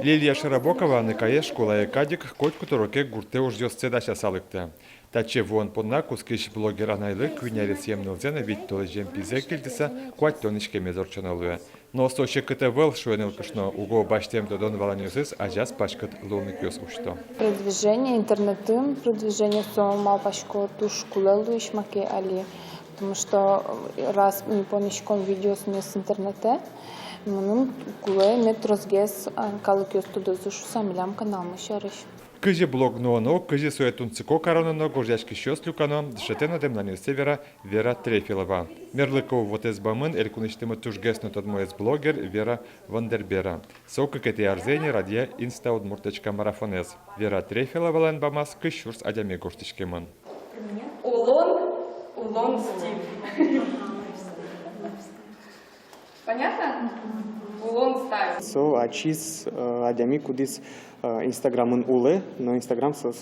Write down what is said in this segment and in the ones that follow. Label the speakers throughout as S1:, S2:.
S1: Лилия Шарабокова никає школа кадік котку тороке гурте уж седача салыкты. Таче вон подна кускиш блогер анайлы күнярис емнылзена вид толы жемпизе келдіса куат тонышке мезорчаналуя. Но соче КТВЛ шуенел кышно уго баштем додон валанюсыз ажас пашкат лунный кёс ушто.
S2: Продвижение интернетым, продвижение сомал пашко туш кулелу ишмаке али. Потому что раз не помещиком видео с интернета, мы куле метрозгес калыкёс туда зушу самилям канал мы шарыш.
S1: Кыжи блог ноно, кыжи суетун цико коронано горжачки щёс люкано, дшетено демнаню севера Вера Трефилова. Мерлыков вот из бамын элькуныштымы тужгесно тодмоец блогер Вера Вандербера. Сока кэти арзени радия инста удмурточка марафонез. Вера Трефилова лэн бамас кыщурс адями гоштышкемын.
S3: Улон стиль. Понятно? Улон стайл.
S4: Со ачис адями кудис Инстаграмын улы, но Инстаграм со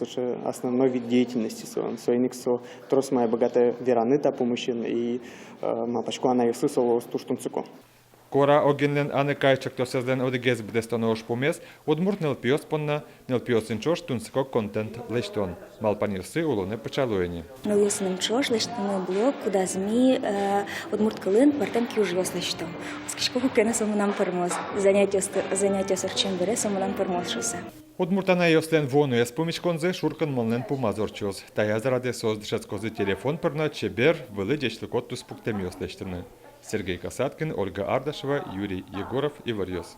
S4: основной вид деятельности. Со иник со трос моя богатая вераныта помощен и мапачку она юсы соло стуштунцуко.
S1: Кора огенлен аны кайчак тосезлен одегез бдестонош помес, удмурт нелпиос понна, нелпиос инчош тунско контент лештон. Малпанирсы улоне почалуени.
S5: Нелпиосным чош лештоно блог, куда зми удмурт кылын партемки ужлос лештон. Скишкого кена самунам пермоз, занятия сорчем бере самунам пермоз шосе.
S1: Удмуртана йослен вону ес помичконзе шуркан молнен помазорчоз. Тая заради создышецкозы телефон перна чебер вылы дешлыкот туспуктем йослештыны. Сергей Касаткин, Ольга Ардашева, Юрий Егоров и Варьёс.